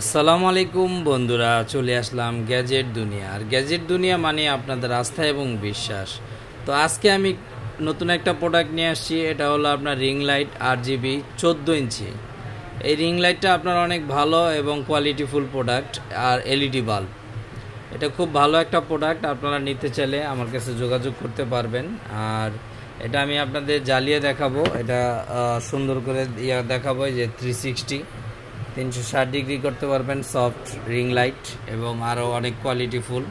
আসসালামু আলাইকুম বন্ধুরা, চলে আসলাম গ্যাজেট দুনিয়া। আর গ্যাজেট দুনিয়া মানে আপনাদের আস্থা এবং বিশ্বাস। তো আজকে আমি নতুন একটা প্রোডাক্ট নিয়ে আসছি। এটা হলো আপনার রিং লাইট RGB 14 ইঞ্চি। এই রিং লাইটটা আপনার অনেক ভালো এবং কোয়ালিটিফুল প্রোডাক্ট। আর LED বাল্ব, এটা খুব ভালো একটা প্রোডাক্ট। আপনারা নিতে চাইলে আমার কাছে যোগাযোগ করতে পারবেন। আর এটা আমি আপনাদের জ্বালিয়ে দেখাবো। এটা সুন্দর করে দেখাবো যে 360 ডিগ্রি করতে পারবেন, সফট রিং লাইট এবং আরও অনেক কোয়ালিটিফুল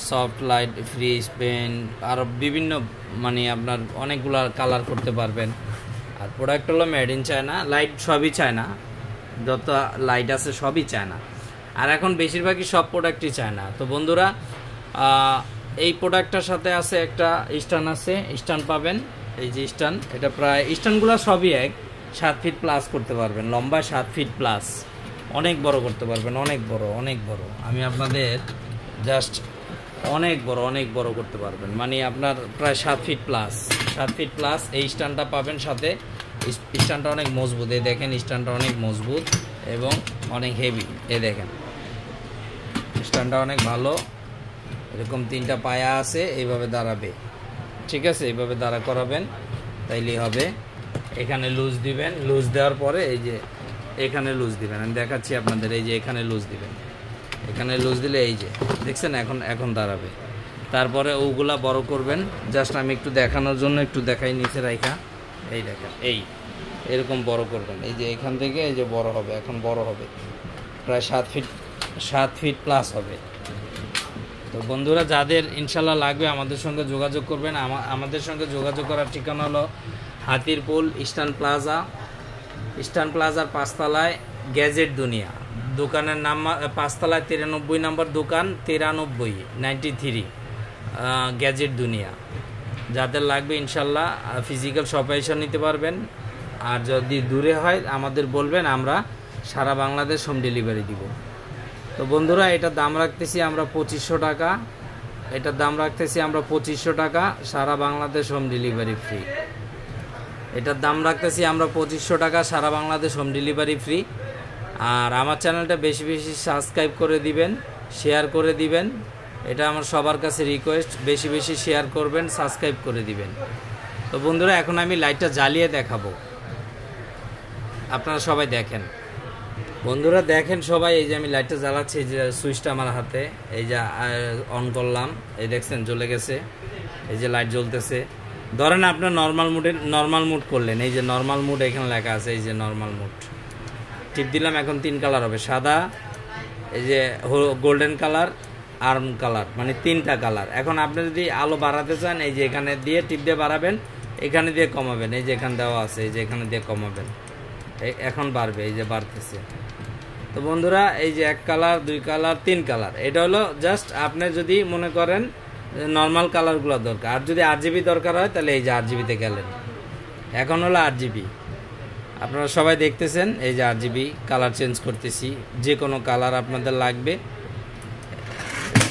সফট লাইট, ফ্রিজ, পেন, আরও বিভিন্ন আপনার অনেকগুলো কালার করতে পারবেন। আর প্রোডাক্ট হলো মেড ইন চায়না। লাইট সবই চায়না, যত লাইট আছে সবই চায়না। আর এখন বেশিরভাগই সব প্রোডাক্টই চায়না। তো বন্ধুরা, এই প্রোডাক্টটার সাথে আছে একটা স্ট্যান্ড আছে, স্ট্যান্ড পাবেন। এই যে স্ট্যান্ড, এটা প্রায় স্ট্যান্ডগুলো সবই 7 ফিট প্লাস করতে পারবেন, লম্বা 7 ফিট প্লাস, অনেক বড় করতে পারবেন, অনেক বড় অনেক বড়। আমি আপনাদের জাস্ট অনেক বড় করতে পারবেন, আপনার প্রায় 7 ফিট প্লাস এই স্ট্যান্ডটা পাবেন সাথে। স্ট্যান্ডটা অনেক মজবুত, এই দেখেন স্ট্যান্ডটা অনেক মজবুত এবং অনেক হেভি। এই দেখেন স্ট্যান্ডটা অনেক ভালো। এরকম 3টা পায়া আছে, এইভাবে দাঁড়াবে, ঠিক আছে? এইভাবে দাঁড়া করাবেন, তাইলেই হবে। এখানে লুজ দিবেন, লুজ দেওয়ার পরে এই যে এখানে লুজ দিবেন। আমি দেখাচ্ছি আপনাদের, এই যে এখানে লুজ দিবেন। এখানে লুজ দিলে এই যে দেখছেন এখন দাঁড়াবে। তারপরে ওগুলা বড় করবেন। জাস্ট আমি একটু দেখানোর জন্য একটু দেখাই নিচে রাইখা। এই দেখেন, এরকম বড় করবেন। এই যে এখান থেকে এই যে বড় হবে, এখন বড় হবে, প্রায় 7 ফিট প্লাস হবে। তো বন্ধুরা, যাদের ইনশাল্লাহ লাগবে আমাদের সঙ্গে যোগাযোগ করবেন। আমাদের সঙ্গে যোগাযোগ করার ঠিকানা হলো হাতিরপুল ইস্টার্ন প্লাজার 5 তলায় গ্যাজেট দুনিয়া। দোকানের নাম 5 তলায় 93 নম্বর দোকান, 93 গ্যাজেট দুনিয়া। যাদের লাগবে ইনশাল্লাহ ফিজিক্যাল শপে এসে নিতে পারবেন। আর যদি দূরে হয় আমাদের বলবেন, আমরা সারা বাংলাদেশ হোম ডেলিভারি দিব। তো বন্ধুরা, এটার দাম রাখতেছি আমরা 2500 টাকা। সারা বাংলাদেশ হোম ডেলিভারি ফ্রি। এটার দাম রাখতেছি আমরা 2500 টাকা, সারা বাংলাদেশ হোম ডেলিভারি ফ্রি। আর আমার চ্যানেলটা বেশি বেশি সাবস্ক্রাইব করে দিবেন, শেয়ার করে দিবেন। এটা আমার সবার কাছে রিকোয়েস্ট, বেশি বেশি শেয়ার করবেন, সাবস্ক্রাইব করে দিবেন। তো বন্ধুরা, এখন আমি লাইটটা জ্বালিয়ে দেখাবো, আপনারা সবাই দেখেন। বন্ধুরা দেখেন সবাই, এই যে আমি লাইটটা জ্বালাচ্ছি, এই যে সুইচটা আমার হাতে, এই যে অন করলাম, এই দেখছেন জ্বলে গেছে। এই যে লাইট জ্বলতেছে। ধরেন আপনার নর্মাল মুড করলেন, এই যে নর্মাল মুড এখানে লেখা আছে, এই যে নর্মাল মুড টিপ দিলাম। এখন 3 কালার হবে, সাদা, এই যে গোল্ডেন কালার, আর্ম কালার, 3টা কালার। এখন আপনি যদি আলো বাড়াতে চান, এই যে এখানে দিয়ে টিপ দিয়ে বাড়াবেন, এখানে দিয়ে কমাবেন, এই যে এখানে দেওয়া আছে, এই যে এখানে দিয়ে কমাবেন, এখন বাড়বে, এই যে বাড়তেছে। তো বন্ধুরা, এই যে 1 কালার, 2 কালার, 3 কালার, এটা হলো জাস্ট আপনি যদি মনে করেন নর্মাল কালারগুলো দরকার। আর যদি RGB দরকার হয়, তাহলে এই যে RGBতে গেলেন। এখন হলো RGB, আপনারা সবাই দেখতেছেন, এই যে RGB কালার চেঞ্জ করতেছি। যে কোনো কালার আপনাদের লাগবে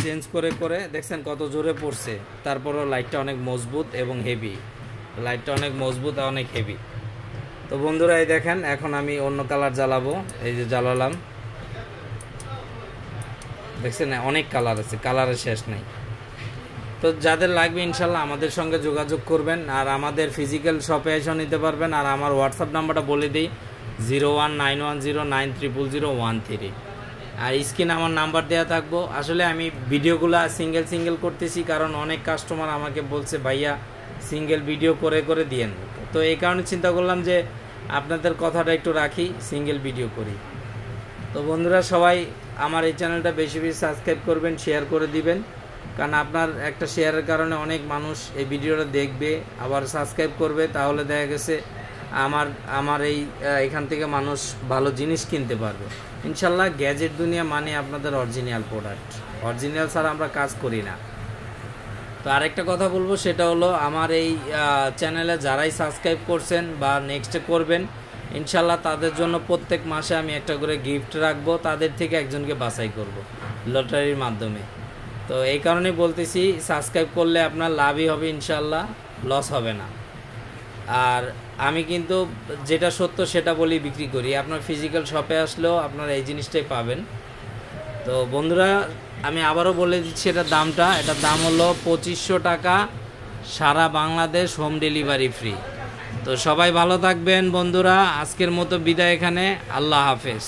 চেঞ্জ করে করে দেখছেন কত জোরে পড়ছে। তারপরও লাইটটা অনেক মজবুত এবং হেভি, অনেক হেভি। তো বন্ধুরা, এই দেখেন এখন আমি অন্য কালার জ্বালাবো। এই যে জ্বালালাম, দেখছেন অনেক কালার আছে, কালারের শেষ নাই। তো যাদের লাগবে ইনশাল্লাহ আমাদের সঙ্গে যোগাযোগ করবেন। আর আমাদের ফিজিক্যাল শপে এসে নিতে পারবেন। আর আমার হোয়াটসঅ্যাপ নাম্বারটা বলে দিই, 0191093013। আর স্ক্রিনে আমার নাম্বার দেওয়া থাকবো। আসলে আমি ভিডিওগুলো সিঙ্গেল করতেছি, কারণ অনেক কাস্টমার আমাকে বলছে ভাইয়া সিঙ্গেল ভিডিও করে করে দিয়েন। তো এই কারণে চিন্তা করলাম যে আপনাদের কথাটা একটু রাখি, সিঙ্গেল ভিডিও করি। তো বন্ধুরা, সবাই আমার এই চ্যানেলটা বেশি বেশি সাবস্ক্রাইব করবেন, শেয়ার করে দিবেন। কারণ আপনার একটা শেয়ারের কারণে অনেক মানুষ এই ভিডিওটা দেখবে, আবার সাবস্ক্রাইব করবে। তাহলে দেখা গেছে আমার এখান থেকে মানুষ ভালো জিনিস কিনতে পারবে ইনশাল্লাহ। গ্যাজেট দুনিয়া মানে আপনাদের অরিজিনাল প্রোডাক্ট, অরিজিনাল ছাড়া আমরা কাজ করি না। তো আরেকটা কথা বলবো, সেটা হলো আমার এই চ্যানেলে যারাই সাবস্ক্রাইব করছেন বা নেক্সটে করবেন, ইনশাল্লাহ তাদের জন্য প্রত্যেক মাসে আমি একটা করে গিফট রাখবো। তাদের থেকে একজনকে বাছাই করব লটারির মাধ্যমে। তো এই কারণেই বলতেছি, সাবস্ক্রাইব করলে আপনার লাভই হবে ইনশাল্লাহ, লস হবে না। আর আমি কিন্তু যেটা সত্য সেটা বলি বিক্রি করি। আপনার ফিজিক্যাল শপে আসলেও আপনারা এই জিনিসটাই পাবেন। তো বন্ধুরা আমি আবারও বলে দিচ্ছি এটার দামটা, এটার দাম হলো 2500 টাকা, সারা বাংলাদেশ হোম ডেলিভারি ফ্রি। তো সবাই ভালো থাকবেন বন্ধুরা, আজকের মতো বিদায় এখানে, আল্লাহ হাফেজ।